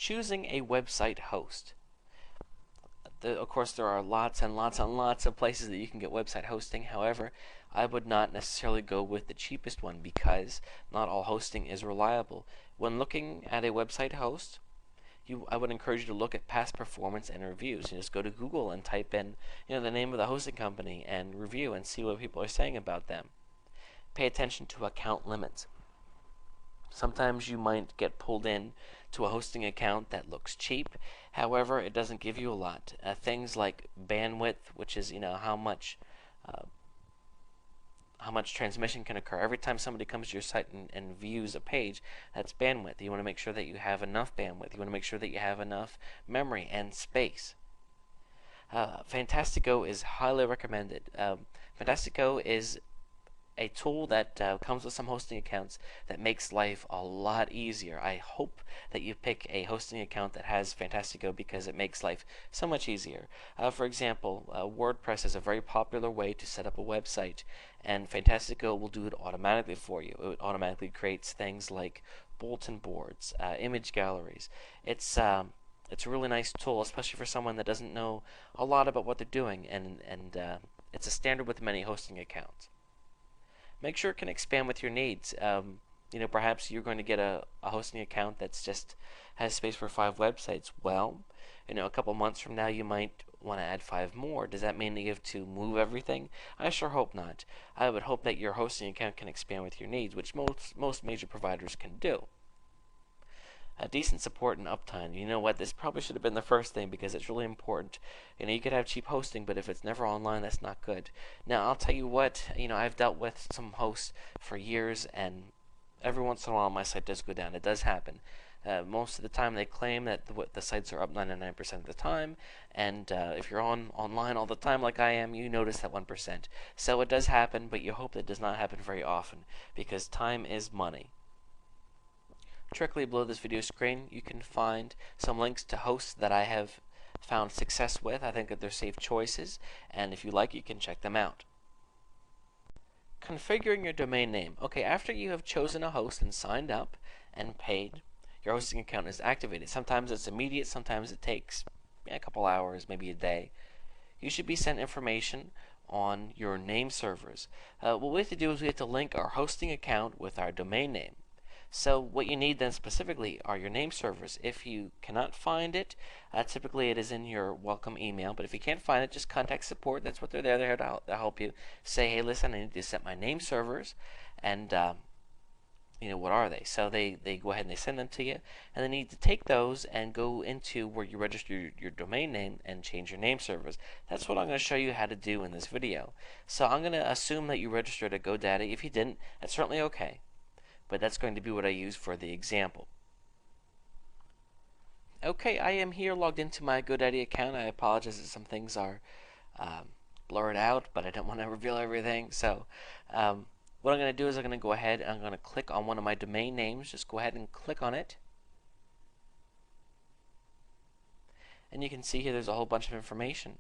choosing a website host. Of course, there are lots and lots and lots of places that you can get website hosting. However, I would not necessarily go with the cheapest one because not all hosting is reliable. When looking at a website host, I would encourage you to look at past performance and reviews. You just go to Google and type in, the name of the hosting company and review and see what people are saying about them. Pay attention to account limits. Sometimes you might get pulled in to a hosting account that looks cheap. However, it doesn't give you a lot. Things like bandwidth, which is how much transmission can occur. Every time somebody comes to your site and views a page, that's bandwidth. You want to make sure that you have enough bandwidth. You want to make sure that you have enough memory and space. Fantastico is highly recommended. Fantastico is a tool that comes with some hosting accounts that makes life a lot easier. I hope that you pick a hosting account that has Fantastico because it makes life so much easier. For example, WordPress is a very popular way to set up a website, and Fantastico will do it automatically for you. It automatically creates things like bulletin boards, image galleries. It's a really nice tool, especially for someone that doesn't know a lot about what they're doing, and it's a standard with many hosting accounts. Make sure it can expand with your needs. Perhaps you're going to get a hosting account that's just has space for 5 websites. Well, a couple months from now you might want to add 5 more. Does that mean that you have to move everything? I sure hope not. I would hope that your hosting account can expand with your needs, which most major providers can do. Decent support and uptime. You know what? This probably should have been the first thing because it's really important. You could have cheap hosting, but if it's never online, that's not good. Now, I'll tell you what. I've dealt with some hosts for years, and every once in a while, my site does go down. It does happen. Most of the time, they claim that the sites are up 99% of the time, and if you're online all the time like I am, you notice that 1%. So it does happen, but you hope that it does not happen very often because time is money. Directly below this video screen, you can find some links to hosts that I have found success with. I think that they're safe choices, and if you like, you can check them out. Configuring your domain name. Okay, after you have chosen a host and signed up and paid, your hosting account is activated. Sometimes it's immediate, sometimes it takes a couple hours, maybe a day. You should be sent information on your name servers. What we have to do is we have to link our hosting account with our domain name. So what you need then specifically are your name servers. If you cannot find it, typically it is in your welcome email, but if you can't find it, just contact support. That's what they're there. They're here to help you. Say, hey, listen, I need to set my name servers, and what are they? So they go ahead and they send them to you, and they need to take those and go into where you register your domain name and change your name servers. That's what I'm going to show you how to do in this video. So I'm going to assume that you registered at GoDaddy. If you didn't, that's certainly okay. But that's going to be what I use for the example. Okay, I am here logged into my GoDaddy account. I apologize that some things are blurred out, but I don't want to reveal everything. So what I'm going to do is I'm going to go ahead and I'm going to click on one of my domain names. Just go ahead and click on it. And you can see here there's a whole bunch of information.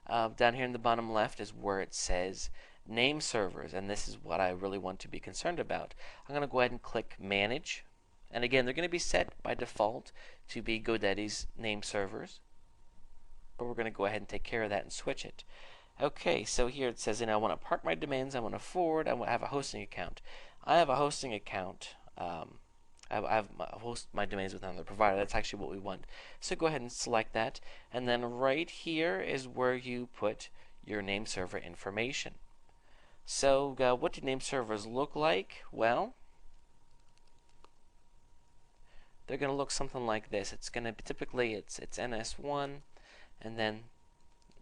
Down here in the bottom left is where it says name servers, and this is what I really want to be concerned about. I'm going to go ahead and click Manage, and again they're going to be set by default to be GoDaddy's name servers, but we're going to go ahead and take care of that and switch it. Okay, so here it says, I want to park my domains, I want to forward, I want to have a hosting account. I have a hosting account. I host my domains with another provider. That's actually what we want. So go ahead and select that, and then right here is where you put your name server information. So what do name servers look like? Well, they're going to look something like this. It's going to be typically it's NS1, and then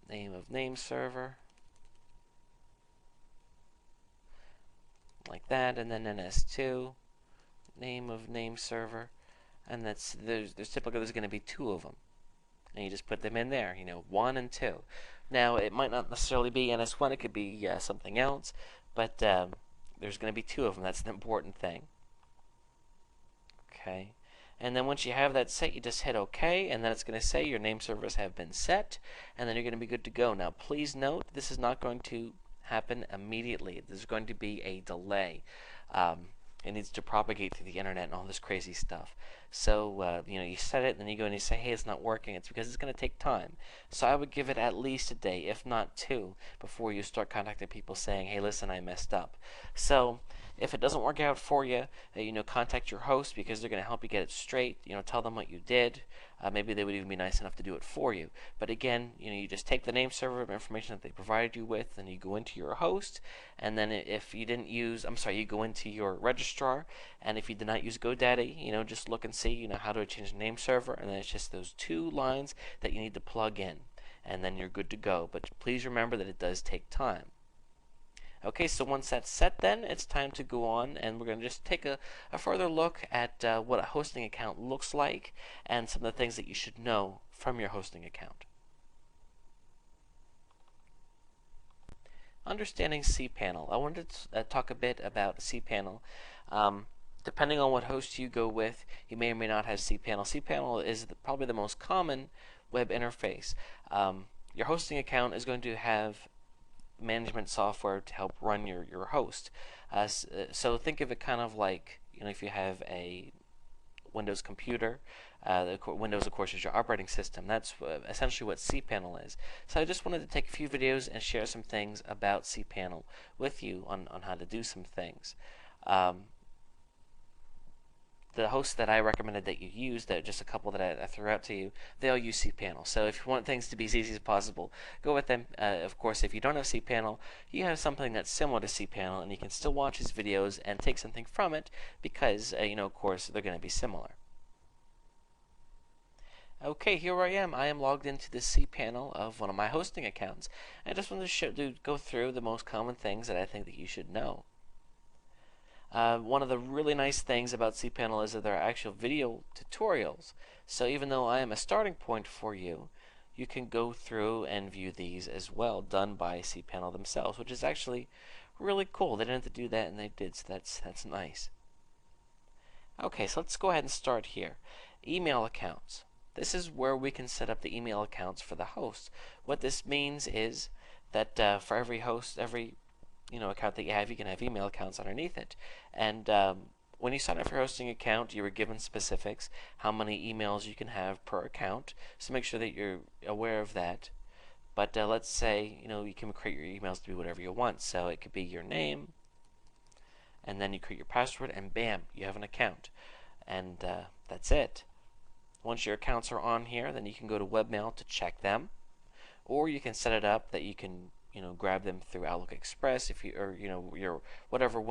name of name server, like that, and then NS2, name of name server, and there's typically going to be 2 of them, and you just put them in there, 1 and 2. Now it might not necessarily be NS1, it could be something else, but there's going to be 2 of them. That's the important thing. Okay, and then once you have that set, you just hit OK, and then it's going to say your name servers have been set, and then you're going to be good to go. Now please note, this is not going to happen immediately. There's going to be a delay. it needs to propagate through the internet and all this crazy stuff. So, you set it, and then you go and you say, hey, it's not working. It's because it's going to take time. So I would give it at least a day, if not two, before you start contacting people saying, hey, listen, I messed up. So if it doesn't work out for you, contact your host because they're going to help you get it straight. Tell them what you did. Maybe they would even be nice enough to do it for you. But again, you just take the name server information that they provided you with, and you go into your host, and then if you didn't use, you go into your registrar, and if you did not use GoDaddy, just look and see, how to change the name server, and then it's just those two lines that you need to plug in, and then you're good to go. But please remember that it does take time. Okay, so once that's set, then it's time to go on, and we're going to just take a further look at what a hosting account looks like and some of the things that you should know from your hosting account. Understanding cPanel. I wanted to talk a bit about cPanel. Depending on what host you go with, you may or may not have cPanel. cPanel is probably the most common web interface. Your hosting account is going to have management software to help run your host. So think of it kind of like, if you have a Windows computer. Windows, of course, is your operating system. That's essentially what cPanel is. So I just wanted to take a few videos and share some things about cPanel with you on how to do some things. The hosts that I recommended that you use, that just a couple that I threw out to you, they all use cPanel. So if you want things to be as easy as possible, go with them. Of course, if you don't have cPanel, you have something that's similar to cPanel, and you can still watch his videos and take something from it because, of course, they're going to be similar. Okay, here I am. I am logged into the cPanel of one of my hosting accounts. I just wanted to go through the most common things that I think that you should know. One of the really nice things about cPanel is that there are actual video tutorials. So even though I am a starting point for you, you can go through and view these as well, done by cPanel themselves, which is actually really cool. They didn't have to do that, and they did, so that's nice. Okay, so let's go ahead and start here. Email accounts. This is where we can set up the email accounts for the host. What this means is that for every host, every account that you can have email accounts underneath it. And when you sign up for your hosting account, you were given specifics, how many emails you can have per account. So make sure that you're aware of that. But let's say you can create your emails to be whatever you want. So it could be your name, and then you create your password, and bam, you have an account. And that's it. Once your accounts are on here, then you can go to webmail to check them, or you can set it up that you can grab them through Outlook Express, or your whatever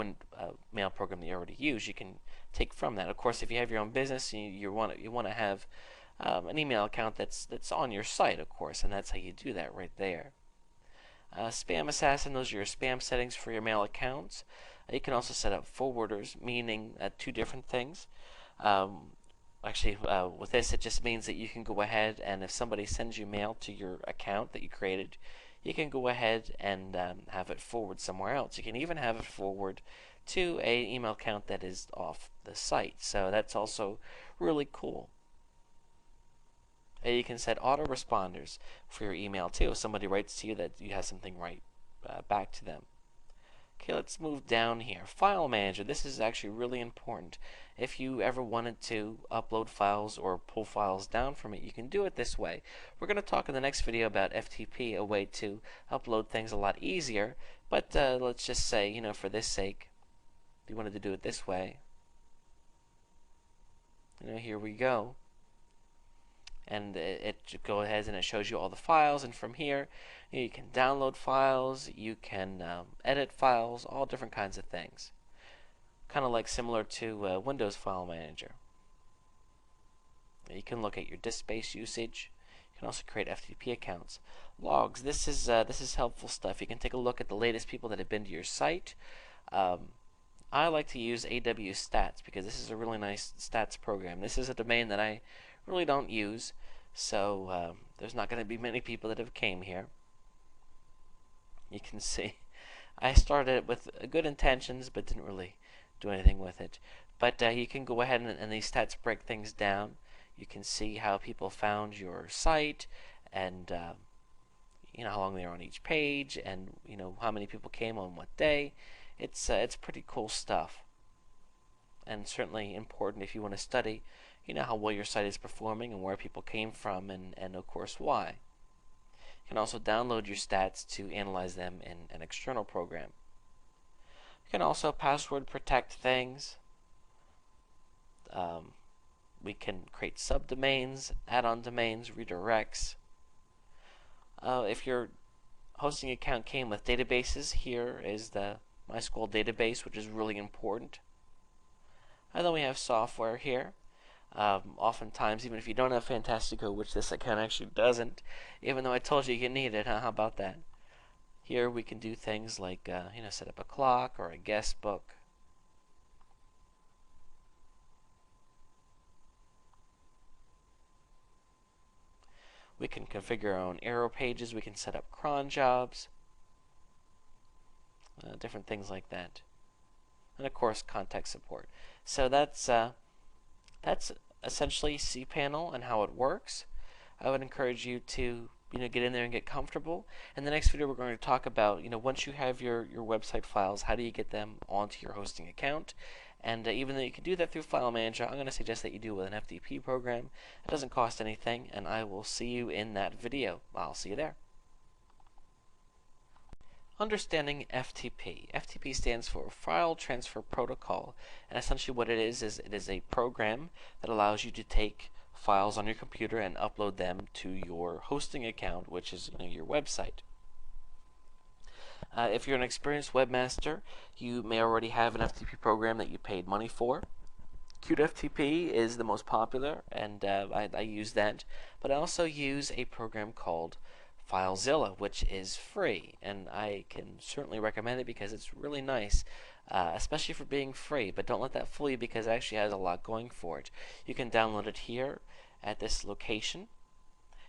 mail program that you already use, you can take from that. Of course, if you have your own business, you want to have an email account that's on your site, of course, and that's how you do that right there. Spam Assassin, those are your spam settings for your mail accounts. You can also set up forwarders, meaning two different things. With this, it just means that you can go ahead and if somebody sends you mail to your account that you created, you can go ahead and have it forward somewhere else. You can even have it forward to an email account that is off the site. So that's also really cool. You can set autoresponders for your email too. If somebody writes to you, that you have something right back to them. Okay, let's move down here. File Manager. This is actually really important. If you ever wanted to upload files or pull files down from it, you can do it this way. We're going to talk in the next video about FTP, a way to upload things a lot easier. But let's just say, for this sake, if you wanted to do it this way, here we go. And it goes ahead and it shows you all the files, and from here you can download files, you can edit files, all different kinds of things. Kind of like similar to Windows File Manager. You can look at your disk space usage. You can also create FTP accounts. Logs. This is helpful stuff. You can take a look at the latest people that have been to your site. I like to use AW Stats because this is a really nice stats program. This is a domain that I really don't use, so there's not going to be many people that have came here. You can see I started it with good intentions but didn't really do anything with it. But you can go ahead and these stats break things down. You can see how people found your site, and how long they were on each page, and how many people came on what day. It's pretty cool stuff. and certainly important if you want to study, how well your site is performing and where people came from, and of course why. You can also download your stats to analyze them in an external program. You can also password protect things. We can create subdomains, add-on domains, redirects. If your hosting account came with databases, here is the MySQL database, which is really important. And then we have software here. Oftentimes, even if you don't have Fantastico, which this account actually doesn't, even though I told you you need it, how about that? Here we can do things like set up a clock or a guest book. We can configure our own arrow pages. We can set up cron jobs. Different things like that. And of course, context support. So that's essentially cPanel and how it works. I would encourage you to get in there and get comfortable. In the next video, we're going to talk about once you have your website files, how do you get them onto your hosting account. And even though you can do that through File Manager, I'm going to suggest that you do it with an FTP program. It doesn't cost anything, and I will see you in that video. I'll see you there. Understanding FTP. FTP stands for File Transfer Protocol, and essentially what it is it is a program that allows you to take files on your computer and upload them to your hosting account, which is your website. If you're an experienced webmaster, you may already have an FTP program that you paid money for. QtFTP is the most popular, and I use that, but I also use a program called FileZilla, which is free, and I can certainly recommend it because it's really nice, especially for being free. But don't let that fool you, because it actually has a lot going for it. You can download it here at this location,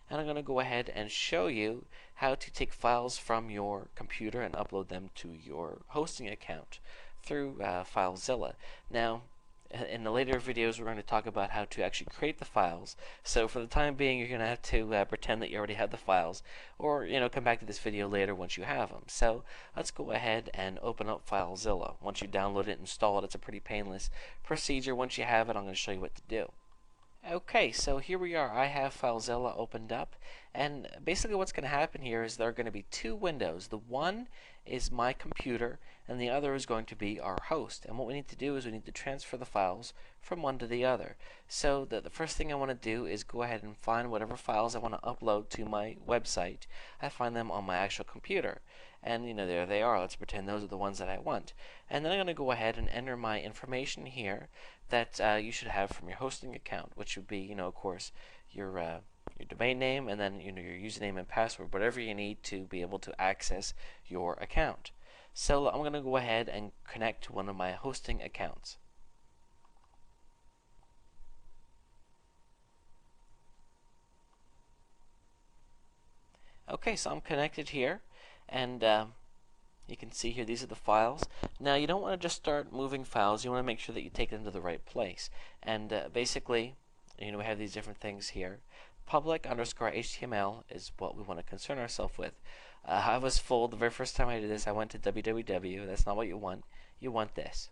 and I'm going to go ahead and show you how to take files from your computer and upload them to your hosting account through FileZilla. Now, in the later videos, we're going to talk about how to actually create the files. So for the time being, you're going to have to pretend that you already have the files, or come back to this video later once you have them. So let's go ahead and open up FileZilla. Once you download it and install it, it's a pretty painless procedure. Once you have it, I'm going to show you what to do. Okay, so here we are. I have FileZilla opened up, and basically what's going to happen here is there are going to be two windows. The one is my computer, and the other is going to be our host. And what we need to do is we need to transfer the files from one to the other. So the first thing I want to do is go ahead and find whatever files I want to upload to my website. I find them on my actual computer. And there they are. Let's pretend those are the ones that I want. And then I'm going to go ahead and enter my information here that you should have from your hosting account, which would be, of course, your domain name, and then your username and password, whatever you need to be able to access your account. So I'm going to go ahead and connect to one of my hosting accounts. Okay, so I'm connected here, and you can see here these are the files. Now you don't want to just start moving files. You want to make sure that you take them to the right place. And basically, we have these different things here. Public_HTML is what we want to concern ourselves with. I was fooled the very first time I did this. I went to www. That's not what you want. You want this.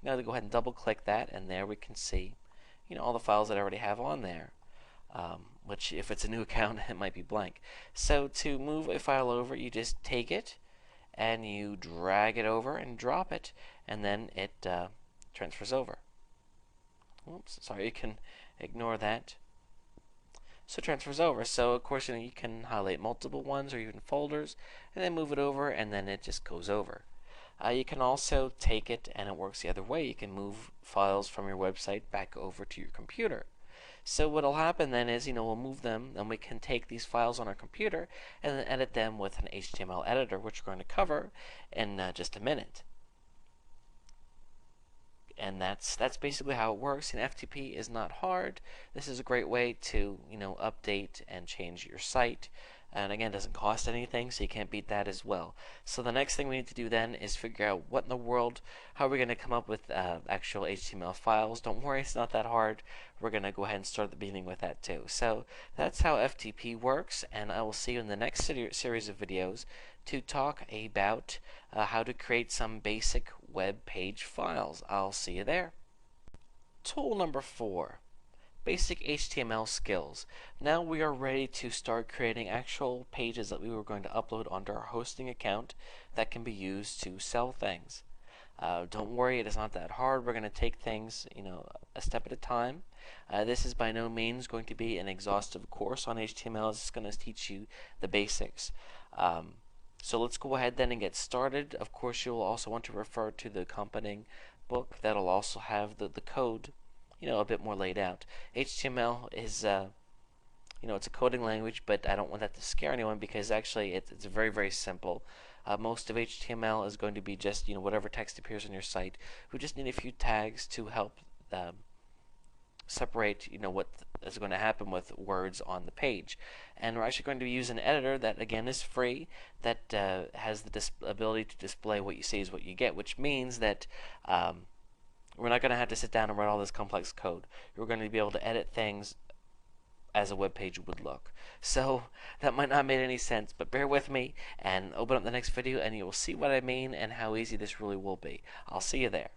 I'm going to go ahead and double click that, and there we can see all the files that I already have on there. Which, if it's a new account, it might be blank. So to move a file over, you just take it and you drag it over and drop it, and then it transfers over. Oops, sorry, you can ignore that. So it transfers over. So of course you can highlight multiple ones or even folders, and then move it over, and then it just goes over. You can also take it, and it works the other way. You can move files from your website back over to your computer. So what will happen then is, we'll move them, and we can take these files on our computer and then edit them with an HTML editor, which we're going to cover in just a minute. And that's basically how it works. And FTP is not hard. This is a great way to update and change your site. And again, it doesn't cost anything, so you can't beat that as well. So the next thing we need to do then is figure out what in the world, how are we going to come up with actual HTML files. Don't worry, it's not that hard. We're going to go ahead and start at the beginning with that too. So that's how FTP works, and I will see you in the next series of videos to talk about how to create some basic web page files. I'll see you there. Tool number 4, basic HTML skills. Now we are ready to start creating actual pages that we were going to upload onto our hosting account that can be used to sell things. Don't worry, it is not that hard. We're going to take things, a step at a time. This is by no means going to be an exhaustive course on HTML. It's going to teach you the basics. So let's go ahead then and get started. Of course, you'll also want to refer to the accompanying book that'll also have the code, a bit more laid out. HTML is, it's a coding language, but I don't want that to scare anyone because actually it's very, very simple. Most of HTML is going to be just, whatever text appears on your site. We just need a few tags to help separate, what is going to happen with words on the page. And we're actually going to use an editor that, again, is free, that has the ability to display what you see is what you get, which means that we're not going to have to sit down and write all this complex code. We're going to be able to edit things as a web page would look. So that might not make any sense, but bear with me and open up the next video and you will see what I mean and how easy this really will be. I'll see you there.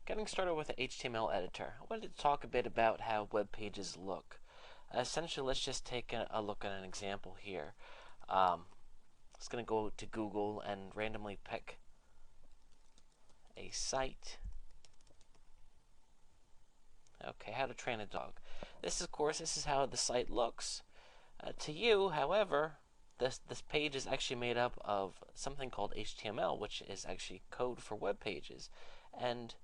Getting started with the HTML editor, I wanted to talk a bit about how web pages look. Essentially, let's just take a look at an example here. I'm just going to go to Google and randomly pick a site. Okay, how to train a dog. This is how the site looks. To you, however, this page is actually made up of something called HTML, which is actually code for web pages. And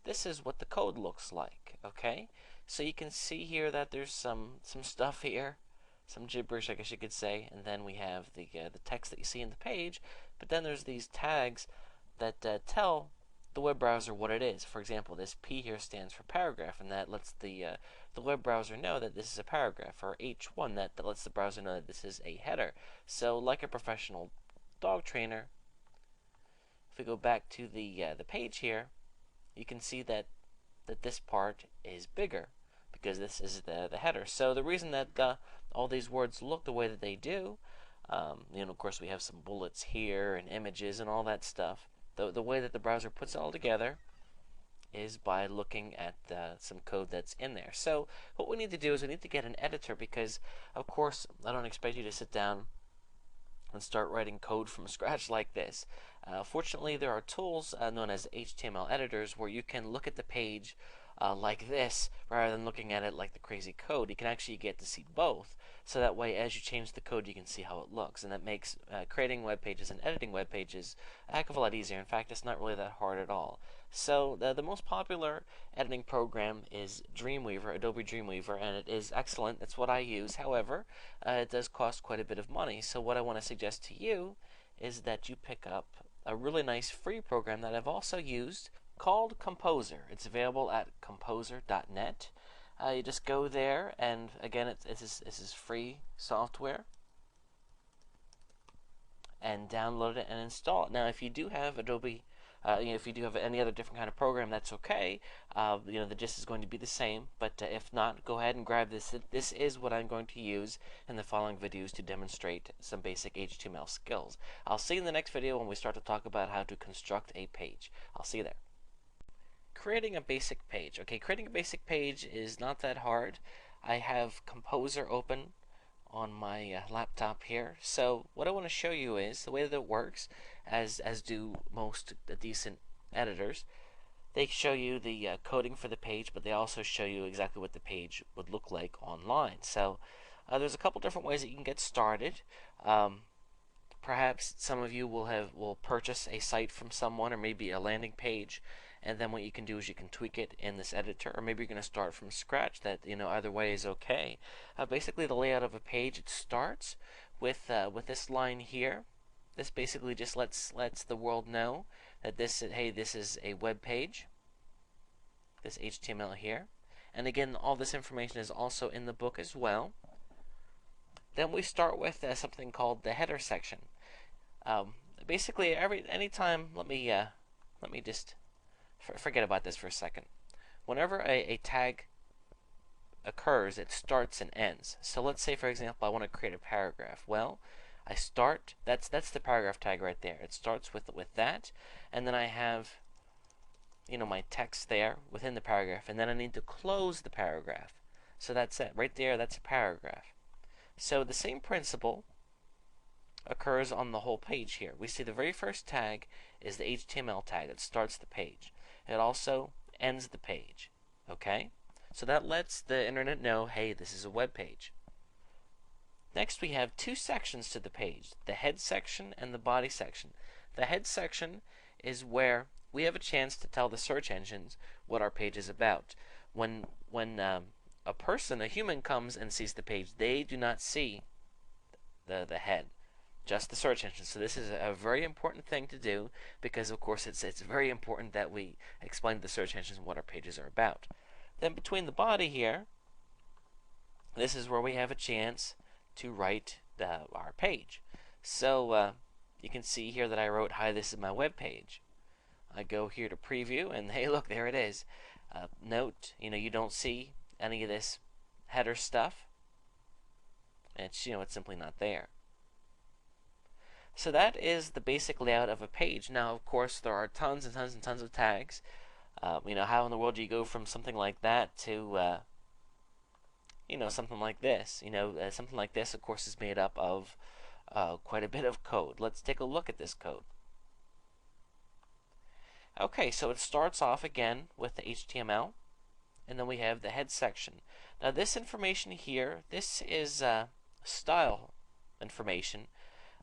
this is what the code looks like, okay? So you can see here that there's some stuff here, some gibberish, I guess you could say, and then we have the text that you see in the page, but then there's these tags that tell the web browser what it is. For example, this P here stands for paragraph, and that lets the web browser know that this is a paragraph, or H1 that lets the browser know that this is a header. So, like a professional dog trainer, if we go back to the page here, you can see that this part is bigger because this is the header. So the reason that all these words look the way that they do, of course we have some bullets here and images and all that stuff. The way that the browser puts it all together is by looking at some code that's in there. So what we need to do is we need to get an editor because, of course, I don't expect you to sit down and start writing code from scratch like this. Fortunately, there are tools known as HTML editors where you can look at the page like this rather than looking at it like the crazy code. You can actually get to see both, so that way as you change the code you can see how it looks, and that makes creating web pages and editing web pages a heck of a lot easier. In fact, it's not really that hard at all. So the most popular editing program is Dreamweaver, Adobe Dreamweaver, and it is excellent. That's what I use. However, it does cost quite a bit of money. So what I want to suggest to you is that you pick up a really nice free program that I've also used called Composer. It's available at composer.net. You just go there, and again, this is free software, and download it and install it. Now, if you do have Adobe, if you do have any other different kind of program, that's okay. The gist is going to be the same, but if not, go ahead and grab this. This is what I'm going to use in the following videos to demonstrate some basic HTML skills. I'll see you in the next video when we start to talk about how to construct a page. I'll see you there. Creating a basic page. Okay, creating a basic page is not that hard. I have Composer open on my laptop here. So what I want to show you is the way that it works, as do most decent editors. They show you the coding for the page, but they also show you exactly what the page would look like online. So there's a couple different ways that you can get started. Perhaps some of you will purchase a site from someone, or maybe a landing page, and then what you can do is you can tweak it in this editor, or maybe you're going to start from scratch. That either way is okay. Basically, the layout of a page, it starts with this line here. This basically just lets the world know that this is a web page. This HTML here, and again, all this information is also in the book as well. Then we start with something called the header section. Basically, anytime, let me just forget about this for a second. Whenever a tag occurs, it starts and ends. So let's say, for example, I want to create a paragraph. Well, I start, that's the paragraph tag right there. It starts with that, and then I have my text there within the paragraph, and then I need to close the paragraph. So that's it. Right there, that's a paragraph. So the same principle occurs on the whole page here. We see the very first tag is the HTML tag that starts the page. It also ends the page. Okay? So that lets the internet know, hey, this is a web page. Next, we have two sections to the page, the head section and the body section. The head section is where we have a chance to tell the search engines what our page is about. When a person, a human, comes and sees the page, they do not see the head, just the search engine. So this is a very important thing to do because, of course, it's very important that we explain to the search engines what our pages are about. Then between the body here, this is where we have a chance to write our page. So you can see here that I wrote, hi, this is my web page. I go here to preview, and hey, look, there it is. Note, you don't see any of this header stuff. It's simply not there. So that is the basic layout of a page. Now, of course, there are tons and tons and tons of tags. How in the world do you go from something like that to something like this? Something like this, of course, is made up of quite a bit of code. Let's take a look at this code. Okay, so it starts off again with the HTML, and then we have the head section. Now this information here, this is style information.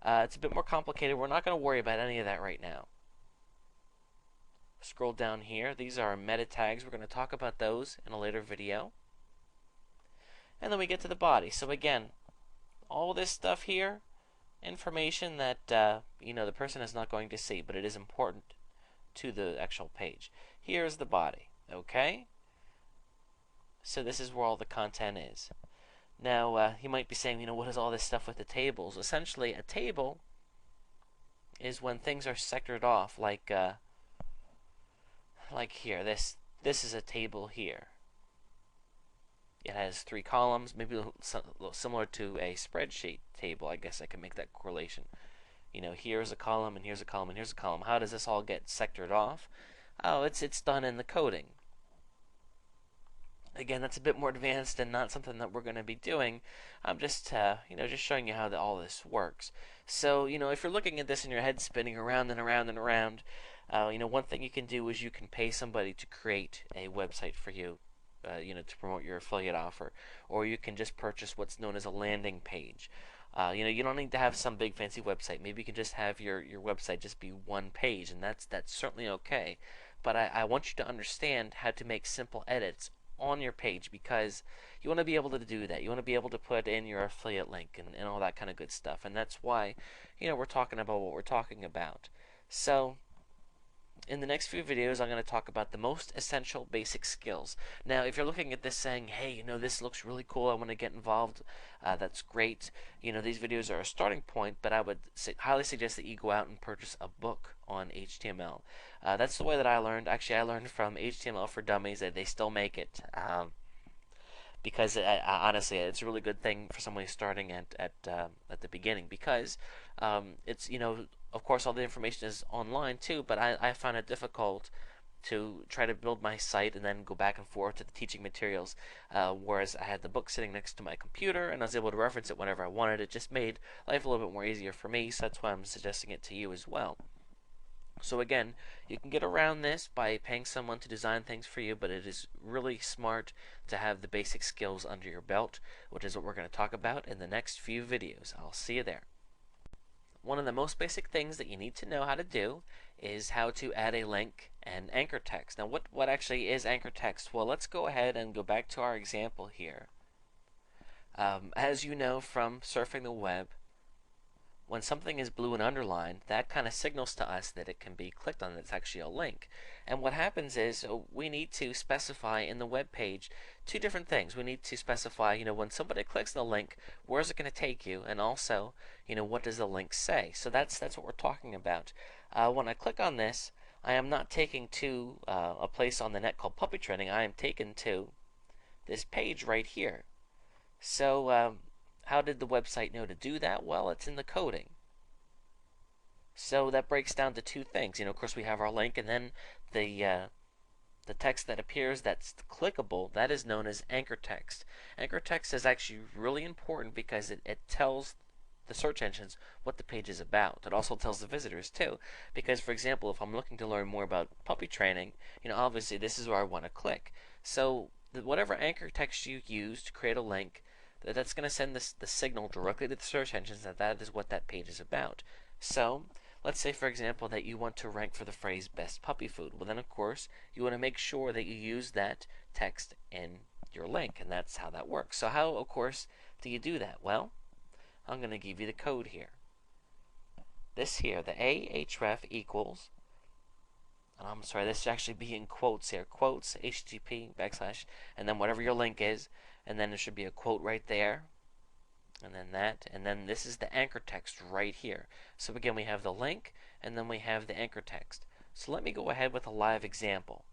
It's a bit more complicated. We're not going to worry about any of that right now. Scroll down here. These are meta tags. We're going to talk about those in a later video. And then we get to the body. So again, all this stuff here, information that the person is not going to see, but it is important to the actual page. Here's the body. Okay? So this is where all the content is. Now, you might be saying, what is all this stuff with the tables? Essentially, a table is when things are sectored off, like here. This is a table here. It has 3 columns, maybe a little similar to a spreadsheet table. I guess I can make that correlation. Here's a column, and here's a column, and here's a column. How does this all get sectored off? Oh, it's done in the coding. Again, that's a bit more advanced and not something that we're going to be doing. I'm just, just showing you how all this works. So, if you're looking at this and your head spinning around and around and around, one thing you can do is you can pay somebody to create a website for you, to promote your affiliate offer, or you can just purchase what's known as a landing page. You don't need to have some big fancy website. Maybe you can just have your website just be one page, and that's certainly okay. But I want you to understand how to make simple edits on your page, because you want to be able to do that. You want to be able to put in your affiliate link and all that kind of good stuff. And that's why, we're talking about what we're talking about. So in the next few videos, I'm going to talk about the most essential basic skills. Now, if you're looking at this saying, hey, this looks really cool, I want to get involved, that's great. These videos are a starting point, but I would highly suggest that you go out and purchase a book on HTML. That's the way that I learned. Actually, I learned from HTML for Dummies. They still make it. Because honestly, it's a really good thing for somebody starting at the beginning, because it's of course all the information is online too, but I found it difficult to try to build my site and then go back and forth to the teaching materials, whereas I had the book sitting next to my computer and I was able to reference it whenever I wanted. It just made life a little bit more easier for me, so that's why I'm suggesting it to you as well. So again, you can get around this by paying someone to design things for you, but it is really smart to have the basic skills under your belt, which is what we're going to talk about in the next few videos. I'll see you there. One of the most basic things that you need to know how to do is how to add a link and anchor text. Now, what actually is anchor text? Well, let's go ahead and go back to our example here. As you know from surfing the web, when something is blue and underlined, that kind of signals to us that it can be clicked on. It's actually a link. And what happens is we need to specify in the web page 2 different things. We need to specify, when somebody clicks the link, where is it going to take you? And also, what does the link say? So that's what we're talking about. When I click on this, I am not taken to a place on the net called puppy training. I am taken to this page right here. So how did the website know to do that? Well, it's in the coding. So that breaks down to 2 things. Of course, we have our link, and then the the text that appears that's clickable, that is known as anchor text. Anchor text is actually really important because it tells the search engines what the page is about. It also tells the visitors too, because for example, if I'm looking to learn more about puppy training, obviously this is where I want to click. So whatever anchor text you use to create a link, that's going to send the signal directly to the search engines that that is what that page is about. So let's say, for example, that you want to rank for the phrase best puppy food. Well, then, of course, you want to make sure that you use that text in your link, and that's how that works. So how, of course, do you do that? Well, I'm going to give you the code here. This here, the ahref equals, and I'm sorry, this should actually be in quotes here, quotes, http, backslash, and then whatever your link is, and then there should be a quote right there, and then that, and then this is the anchor text right here. So again, we have the link, and then we have the anchor text. So let me go ahead with a live example.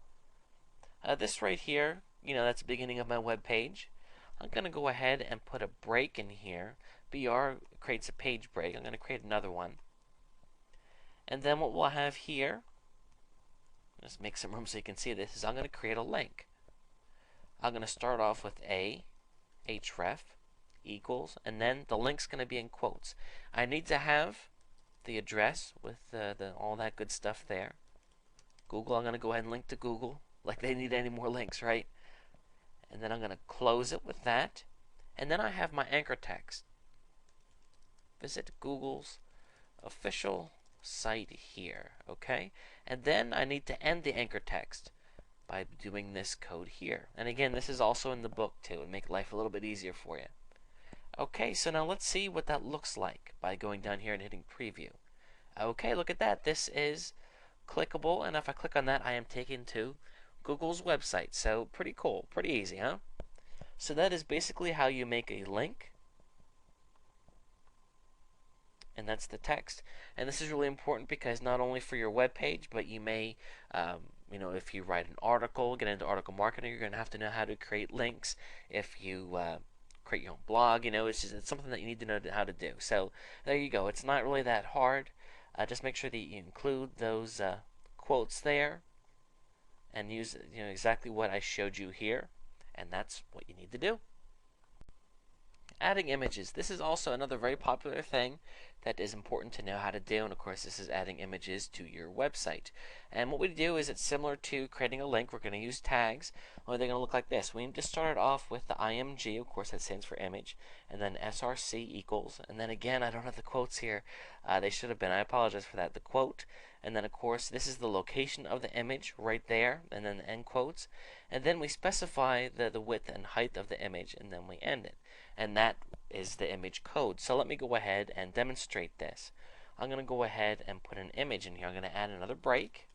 This right here, that's the beginning of my web page. I'm going to go ahead and put a break in here. BR creates a page break. I'm going to create another one. And then what we'll have here, just make some room so you can see this, is I'm going to create a link. I'm going to start off with a href equals, and then the link's going to be in quotes. I need to have the address with all that good stuff there. Google, I'm going to go ahead and link to Google, like they need any more links, right? And then I'm going to close it with that. And then I have my anchor text. Visit Google's official site here, okay? And then I need to end the anchor text by doing this code here. And again, this is also in the book too, and make life a little bit easier for you. Okay, so now let's see what that looks like by going down here and hitting preview. Okay, look at that. This is clickable, and if I click on that, I am taken to Google's website. So pretty cool, pretty easy, huh? So that is basically how you make a link, and that's the text. And this is really important because not only for your web page, but you may, if you write an article, get into article marketing, you're going to have to know how to create links. If you create your own blog, it's something that you need to know how to do. So there you go. It's not really that hard. Just make sure that you include those quotes there and use exactly what I showed you here, and that's what you need to do. Adding images. This is also another very popular thing that is important to know how to do, and of course this is adding images to your website. And what we do is it's similar to creating a link. We're going to use tags. Only they're going to look like this. We need to start it off with the img, of course that stands for image, and then src equals, and then again I don't have the quotes here. They should have been. I apologize for that. The quote, and then of course this is the location of the image right there, and then the end quotes, and then we specify the width and height of the image, and then we end it. And that is the image code. So let me go ahead and demonstrate this. I'm going to go ahead and put an image in here. I'm going to add another break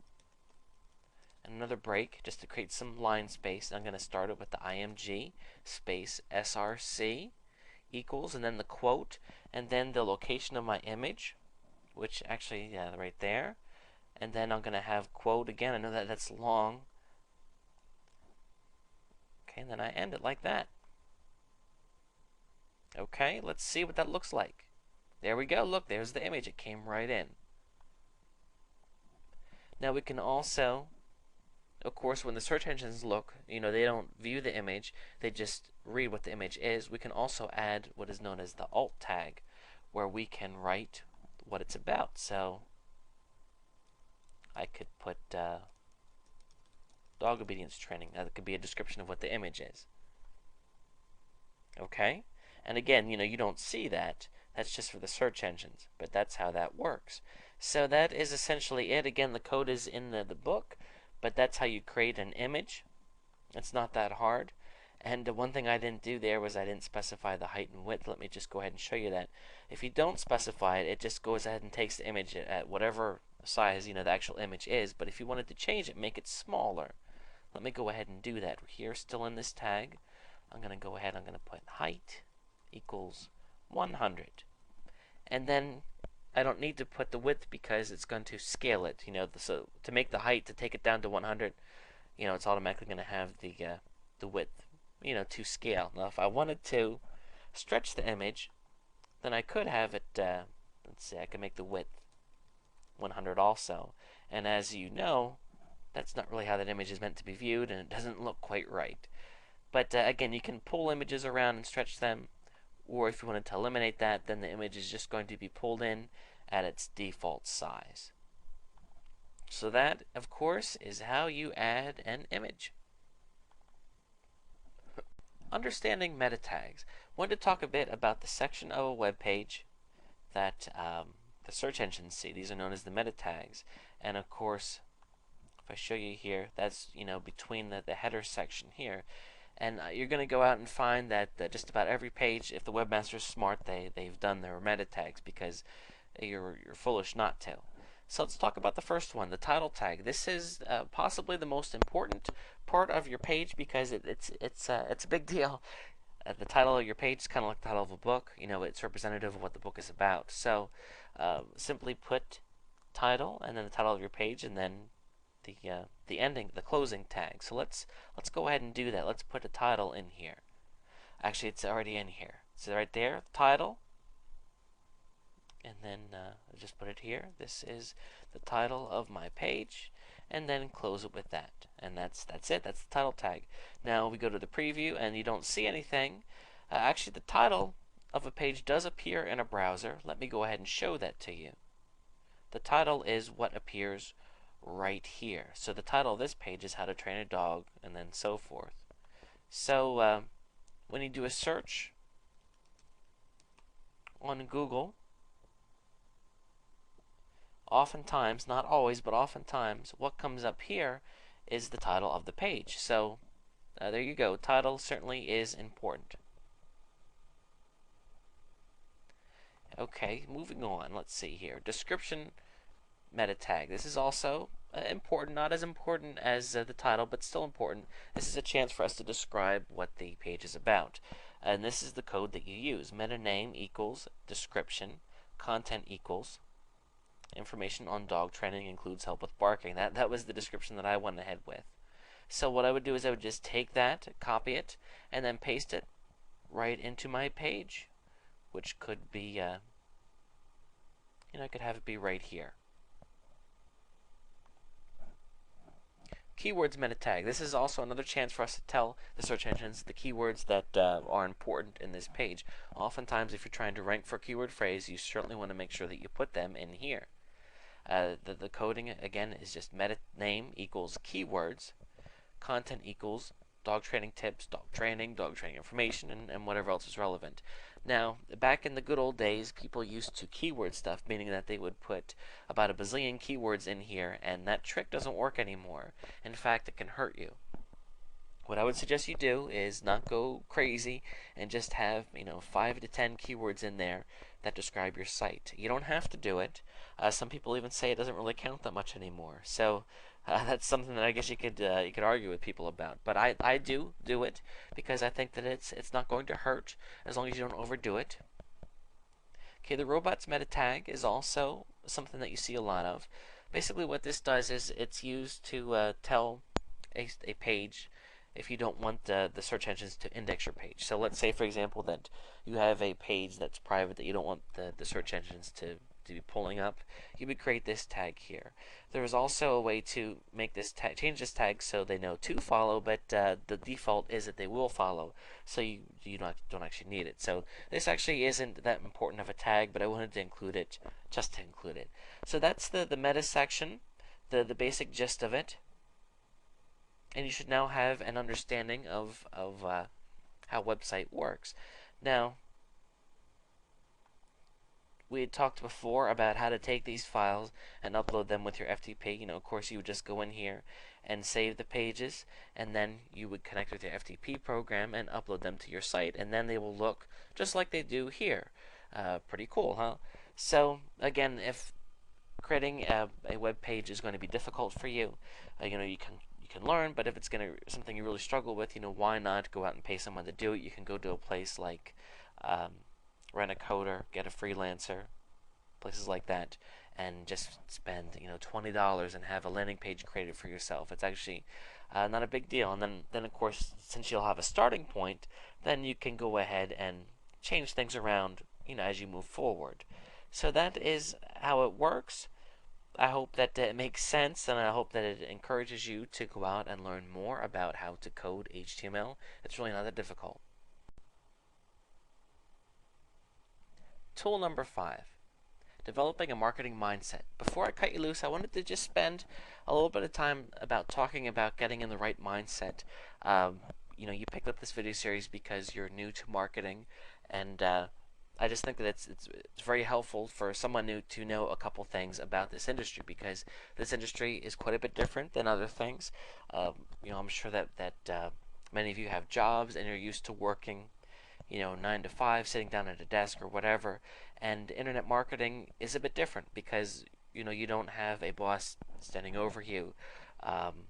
and another break just to create some line space. I'm going to start it with the img space src equals, and then the quote, and then the location of my image, which actually, yeah, right there. And then I'm going to have quote again. I know that that's long. Okay, and then I end it like that. Okay, let's see what that looks like. There we go. Look, there's the image. It came right in. Now we can also, of course, when the search engines look, they don't view the image. They just read what the image is. We can also add what is known as the alt tag, where we can write what it's about. So I could put dog obedience training. That could be a description of what the image is. Okay? And again, you don't see that. That's just for the search engines, but that's how that works. So that is essentially it. Again, the code is in the book, but that's how you create an image. It's not that hard. And the one thing I didn't do there was I didn't specify the height and width. Let me just go ahead and show you that. If you don't specify it, it just goes ahead and takes the image at whatever size the actual image is. But if you wanted to change it, make it smaller. Let me go ahead and do that. Here, still in this tag, I'm going to go ahead, I'm going to put height equals 100. And then I don't need to put the width because it's going to scale it. So to make the height, to take it down to 100, it's automatically going to have the width, to scale. Now, if I wanted to stretch the image, then I could have it, let's see, I can make the width 100 also. And as you know, that's not really how that image is meant to be viewed, and it doesn't look quite right. But again, you can pull images around and stretch them, or if you wanted to eliminate that, then the image is just going to be pulled in at its default size. So that, of course, is how you add an image. Understanding meta tags. I wanted to talk a bit about the section of a web page that the search engines see. These are known as the meta tags. And of course, if I show you here, that's between the header section here. And you're going to go out and find that just about every page, if the webmaster's smart, they've done their meta tags, because you're foolish not to. So let's talk about the first one, the title tag. This is possibly the most important part of your page, because it's a big deal. The title of your page is kind of like the title of a book. It's representative of what the book is about. So simply put title, and then the title of your page, and then the ending, the closing tag. So let's go ahead and do that. Let's put a title in here. Actually, it's already in here. So right there, title, and then I'll just put it here. This is the title of my page, and then close it with that. And that's it. That's the title tag. Now we go to the preview, and you don't see anything. Actually, the title of a page does appear in a browser. Let me go ahead and show that to you. The title is what appears right here. So the title of this page is How to Train a Dog, and then so forth. So when you do a search on Google, oftentimes, not always, but oftentimes, what comes up here is the title of the page. So there you go. Title certainly is important. Okay, moving on. Let's see here. Description meta tag. This is also important, not as important as the title, but still important. This is a chance for us to describe what the page is about. And this is the code that you use. Meta name equals description, content equals information on dog training includes help with barking. That was the description that I went ahead with. So what I would do is I would just take that, copy it, and then paste it right into my page, which could be, I could have it be right here. Keywords meta tag. This is also another chance for us to tell the search engines the keywords that are important in this page. Oftentimes, if you're trying to rank for a keyword phrase, you certainly want to make sure that you put them in here. The coding, again, is just meta name equals keywords, content equals dog training tips, dog training information, and whatever else is relevant. Now, back in the good old days, people used to keyword stuff, meaning that they would put about a bazillion keywords in here, and that trick doesn't work anymore. In fact, it can hurt you. What I would suggest you do is not go crazy and just have 5 to 10 keywords in there that describe your site. You don't have to do it. Some people even say it doesn't really count that much anymore. So that's something that I guess you could argue with people about. But I do it because I think that it's not going to hurt as long as you don't overdo it. Okay, the robots meta tag is also something that you see a lot of. Basically, what this does is it's used to tell a page if you don't want the search engines to index your page. So let's say, for example, that you have a page that's private that you don't want the search engines to be pulling up. You would create this tag here. There is also a way to make this tag, change this tag so they know to follow, but the default is that they will follow, so you don't actually need it. So this actually isn't that important of a tag, but I wanted to include it just to include it. So that's the meta section, the basic gist of it. And you should now have an understanding of how website works. Now, we had talked before about how to take these files and upload them with your FTP. Of course, you would just go in here and save the pages, and then you would connect with your FTP program and upload them to your site, and then they will look just like they do here. Pretty cool, huh? So, again, if creating a web page is going to be difficult for you, you can learn, but if it's something you really struggle with, why not go out and pay someone to do it? You can go to a place like Rent a Coder, Get a Freelancer, places like that, and just spend $20 and have a landing page created for yourself. It's actually not a big deal. And then of course, since you'll have a starting point, then you can go ahead and change things around as you move forward. So that is how it works. I hope that it makes sense, and I hope that it encourages you to go out and learn more about how to code HTML. It's really not that difficult. Tool number 5, developing a marketing mindset. Before I cut you loose, I wanted to just spend a little bit of time about talking about getting in the right mindset. You picked up this video series because you're new to marketing, and I just think that it's very helpful for someone new to know a couple things about this industry, because this industry is quite a bit different than other things. I'm sure that many of you have jobs and you're used to working 9 to 5, sitting down at a desk or whatever. And internet marketing is a bit different because you don't have a boss standing over you. Um,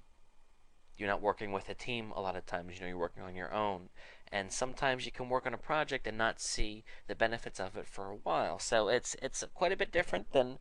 you're not working with a team a lot of times. You're working on your own. And sometimes you can work on a project and not see the benefits of it for a while. So it's quite a bit different than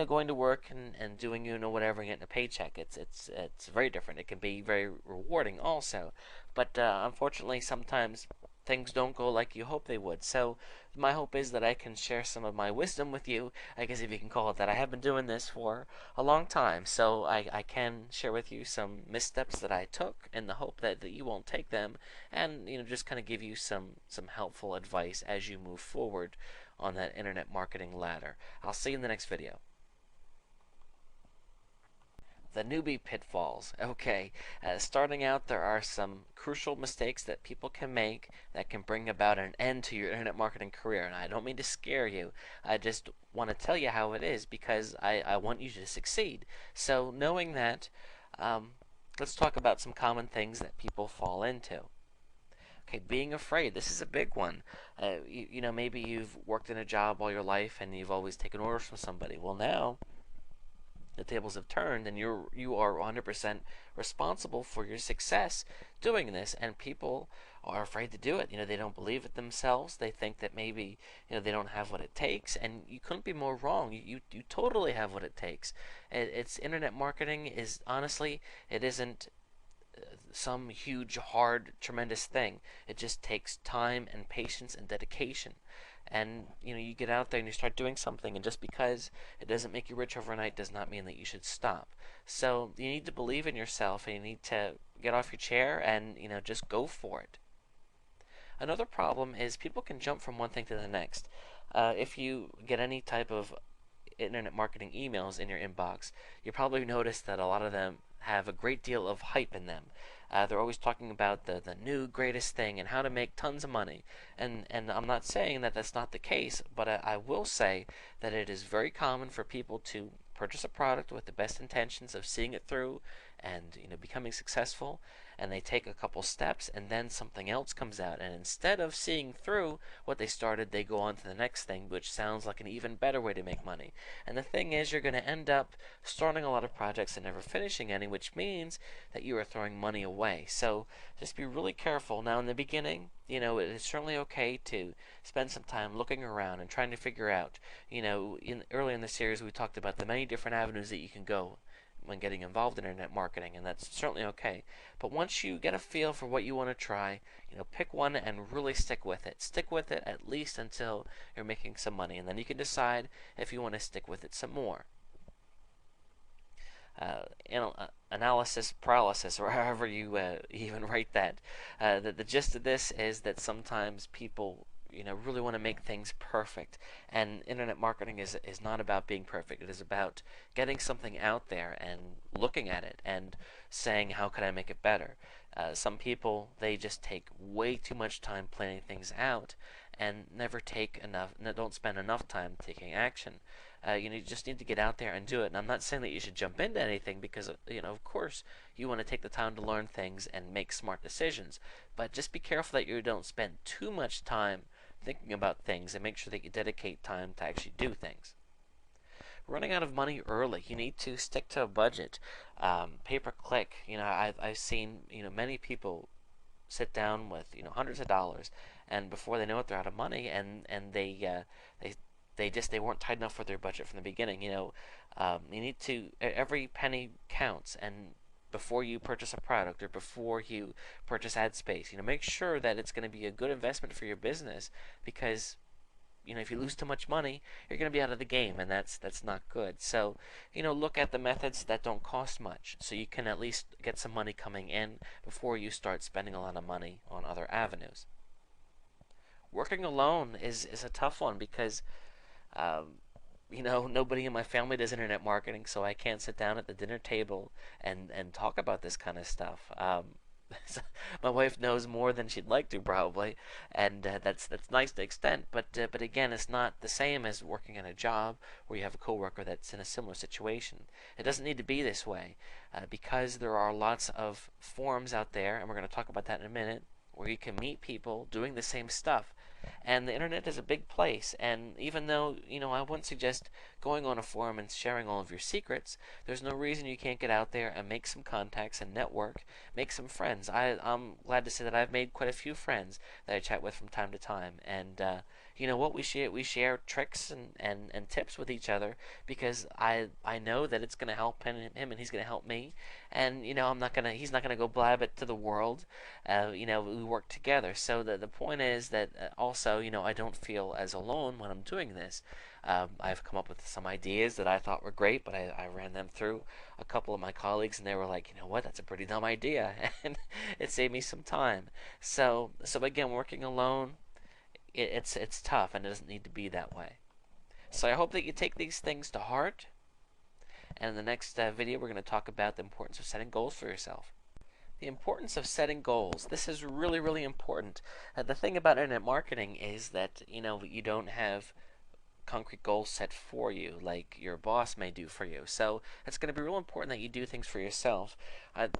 going to work and doing whatever and getting a paycheck. It's very different. It can be very rewarding also, but unfortunately sometimes things don't go like you hope they would. So my hope is that I can share some of my wisdom with you, I guess if you can call it that. I have been doing this for a long time, so I can share with you some missteps that I took in the hope that you won't take them, and just kind of give you some helpful advice as you move forward on that internet marketing ladder. I'll see you in the next video. The newbie pitfalls. Okay, starting out, there are some crucial mistakes that people can make that can bring about an end to your internet marketing career. And I don't mean to scare you, I just want to tell you how it is because I want you to succeed. So, knowing that, um, let's talk about some common things that people fall into. Okay, being afraid. This is a big one. Maybe you've worked in a job all your life and you've always taken orders from somebody. Well, now the tables have turned and you are 100% responsible for your success doing this, and people are afraid to do it. They don't believe it themselves. They think that maybe they don't have what it takes, and you couldn't be more wrong. You totally have what it takes. It's internet marketing is honestly, it isn't some huge, hard, tremendous thing. It just takes time and patience and dedication. And you get out there and you start doing something, and just because it doesn't make you rich overnight does not mean that you should stop. So you need to believe in yourself, and you need to get off your chair and just go for it. Another problem is people can jump from one thing to the next. If you get any type of internet marketing emails in your inbox, you probably notice that a lot of them have a great deal of hype in them. They're always talking about the new greatest thing and how to make tons of money. And I'm not saying that that's not the case, but I will say that it is very common for people to purchase a product with the best intentions of seeing it through and becoming successful, and they take a couple steps and then something else comes out, and instead of seeing through what they started, they go on to the next thing, which sounds like an even better way to make money. And the thing is, you're going to end up starting a lot of projects and never finishing any, which means that you are throwing money away. So just be really careful. Now in the beginning, it is certainly okay to spend some time looking around and trying to figure out, early in the series we talked about the many different avenues that you can go when getting involved in internet marketing, and that's certainly okay. But once you get a feel for what you want to try, pick one and really stick with it. Stick with it at least until you're making some money, and then you can decide if you want to stick with it some more. Analysis paralysis, or however you even write that. The gist of this is that sometimes people really want to make things perfect, and internet marketing is not about being perfect. It is about getting something out there and looking at it and saying, how can I make it better? Some people, they just take way too much time planning things out and never take enough, don't spend enough time taking action. You just need to get out there and do it. And I'm not saying that you should jump into anything because, of course, you want to take the time to learn things and make smart decisions. But just be careful that you don't spend too much time thinking about things, and make sure that you dedicate time to actually do things. Running out of money early, you need to stick to a budget. Pay per click. I've seen many people sit down with hundreds of dollars, and before they know it, they're out of money, and they weren't tight enough for their budget from the beginning. You need to, every penny counts, and before you purchase a product or before you purchase ad space, make sure that it's going to be a good investment for your business, because if you lose too much money, you're going to be out of the game, and that's not good. So, look at the methods that don't cost much, so you can at least get some money coming in before you start spending a lot of money on other avenues. Working alone is a tough one because um, nobody in my family does internet marketing, so I can't sit down at the dinner table and talk about this kind of stuff. My wife knows more than she'd like to probably, and that's nice to extent. But again, it's not the same as working in a job where you have a coworker that's in a similar situation. It doesn't need to be this way, because there are lots of forums out there, and we're going to talk about that in a minute, where you can meet people doing the same stuff. And the internet is a big place, and even though, I wouldn't suggest going on a forum and sharing all of your secrets, there's no reason you can't get out there and make some contacts and network, make some friends. I'm glad to say that I've made quite a few friends that I chat with from time to time, and you know what, we share tricks and tips with each other because I know that it's going to help him and he's going to help me, and he's not gonna go blab it to the world. We work together. So the point is that also, I don't feel as alone when I'm doing this. I've come up with some ideas that I thought were great, but I ran them through a couple of my colleagues, and they were like, you know what, that's a pretty dumb idea, and it saved me some time. So again, working alone, it's tough, and it doesn't need to be that way. So I hope that you take these things to heart. And in the next video, we're going to talk about the importance of setting goals for yourself. The importance of setting goals. This is really, really important. The thing about internet marketing is that, you don't have concrete goals set for you like your boss may do for you. So it's going to be real important that you do things for yourself.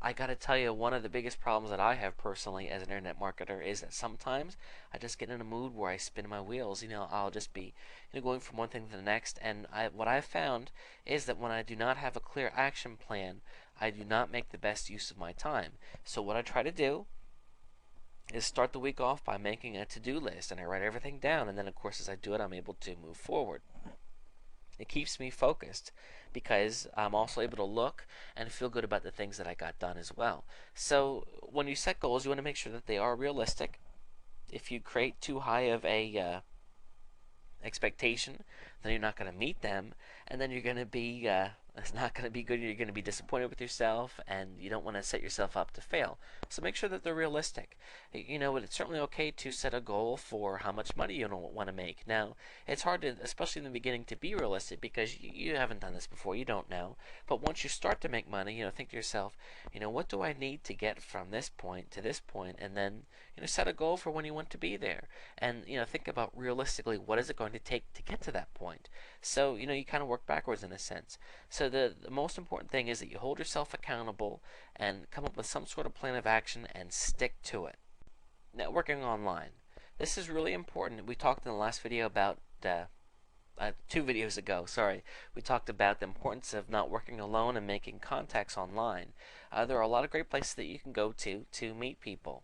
I got to tell you, one of the biggest problems that I have personally as an internet marketer is that sometimes I just get in a mood where I spin my wheels. I'll just be going from one thing to the next. And what I've found is that when I do not have a clear action plan, I do not make the best use of my time. So what I try to do is start the week off by making a to-do list, and I write everything down, and then of course as I do it, I'm able to move forward. It keeps me focused because I'm also able to look and feel good about the things that I got done as well. So when you set goals, you want to make sure that they are realistic. If you create too high of a expectation, then you're not going to meet them, and then you're going to be it's not going to be good. You're going to be disappointed with yourself, and you don't want to set yourself up to fail. So make sure that they're realistic. It's certainly okay to set a goal for how much money you want to make. Now, it's hard to, especially in the beginning, to be realistic because you haven't done this before. You don't know. But once you start to make money, think to yourself, what do I need to get from this point to this point, and then set a goal for when you want to be there, and think about realistically what is it going to take to get to that point. So you kind of work backwards in a sense. So the most important thing is that you hold yourself accountable and come up with some sort of plan of action and stick to it. Networking online. This is really important. We talked in the last video about 2 videos ago, sorry, we talked about the importance of not working alone and making contacts online. There are a lot of great places that you can go to meet people.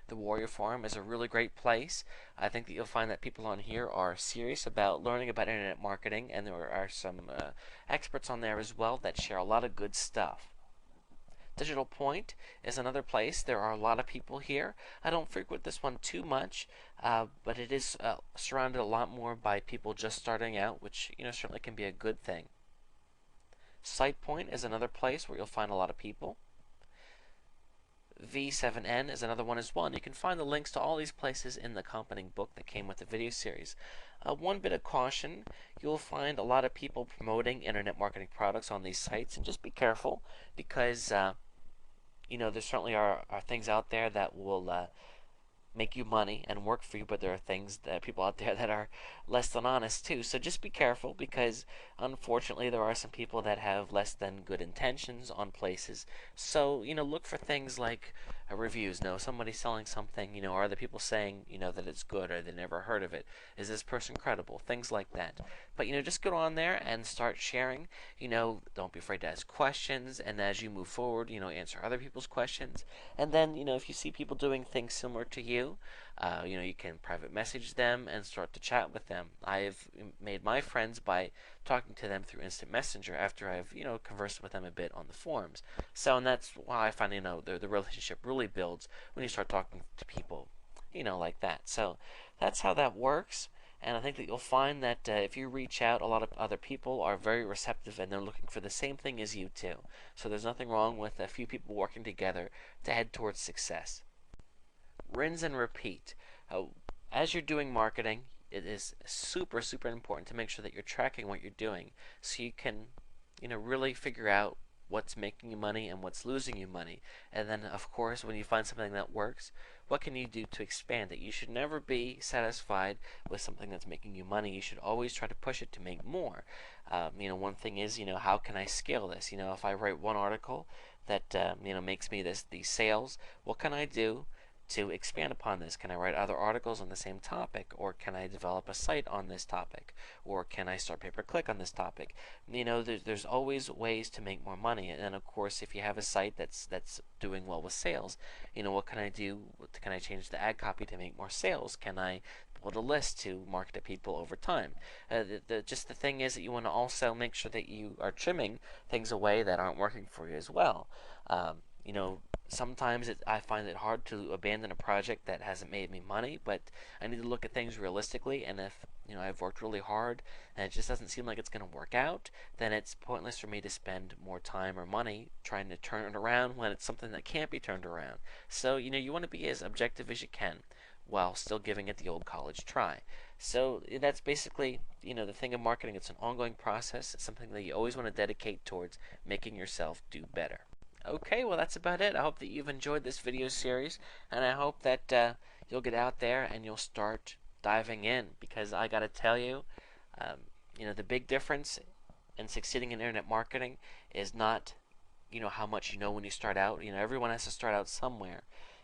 The Warrior Forum is a really great place. I think that you'll find that people on here are serious about learning about internet marketing, and there are some experts on there as well that share a lot of good stuff. Digital Point is another place. There are a lot of people here. I don't frequent this one too much, but it is surrounded a lot more by people just starting out, which certainly can be a good thing. SitePoint is another place where you'll find a lot of people. V7N is another one as well, and you can find the links to all these places in the accompanying book that came with the video series. One bit of caution, you'll find a lot of people promoting internet marketing products on these sites, and just be careful because there certainly are things out there that will make you money and work for you, but there are things that people out there that are less than honest too. So just be careful because unfortunately there are some people that have less than good intentions on places. So look for things like reviews. No, somebody's selling something. Are the people saying that it's good, or they never heard of it? Is this person credible? Things like that. But just go on there and start sharing. Don't be afraid to ask questions, and as you move forward, answer other people's questions. And then if you see people doing things similar to you, you can private message them and start to chat with them. I've made my friends by talking to them through instant messenger after I've conversed with them a bit on the forums. So, and that's why I find the relationship really builds when you start talking to people like that. So that's how that works. And I think that you'll find that if you reach out, a lot of other people are very receptive and they're looking for the same thing as you too. So there's nothing wrong with a few people working together to head towards success. Rinse and repeat. Uh, as you're doing marketing, it is super, super important to make sure that you're tracking what you're doing so you can, really figure out what's making you money and what's losing you money. And then, of course, when you find something that works, what can you do to expand it? You should never be satisfied with something that's making you money. You should always try to push it to make more. One thing is, how can I scale this? If I write one article that makes me these sales, what can I do to expand upon this? Can I write other articles on the same topic, or can I develop a site on this topic, or can I start pay-per-click on this topic? There's always ways to make more money. And then, of course, if you have a site that's doing well with sales, what can I do? Can I change the ad copy to make more sales? Can I build a list to market to people over time? Just the thing is that you want to also make sure that you are trimming things away that aren't working for you as well. Um, you know, Sometimes I find it hard to abandon a project that hasn't made me money, but I need to look at things realistically. And if I've worked really hard and it just doesn't seem like it's going to work out, then it's pointless for me to spend more time or money trying to turn it around when it's something that can't be turned around. So you want to be as objective as you can while still giving it the old college try. So that's basically the thing of marketing. It's an ongoing process. It's something that you always want to dedicate towards making yourself do better. Okay, well, that's about it. I hope that you've enjoyed this video series, and I hope that you'll get out there and you'll start diving in, because I gotta tell you, um, the big difference in succeeding in internet marketing is not how much you know when you start out. Everyone has to start out somewhere.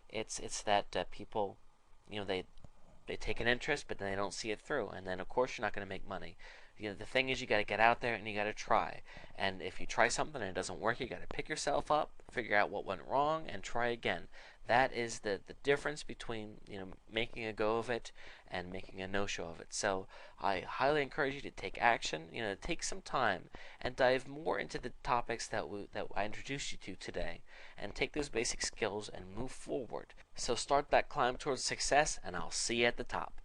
It's that people, they take an interest, but then they don't see it through, and then of course you're not going to make money. The thing is, you got to get out there and you got to try. And if you try something and it doesn't work, you got to pick yourself up, figure out what went wrong, and try again. That is the difference between making a go of it and making a no-show of it. So I highly encourage you to take action. Take some time and dive more into the topics that I introduced you to today, and take those basic skills and move forward. So start that climb towards success, and I'll see you at the top.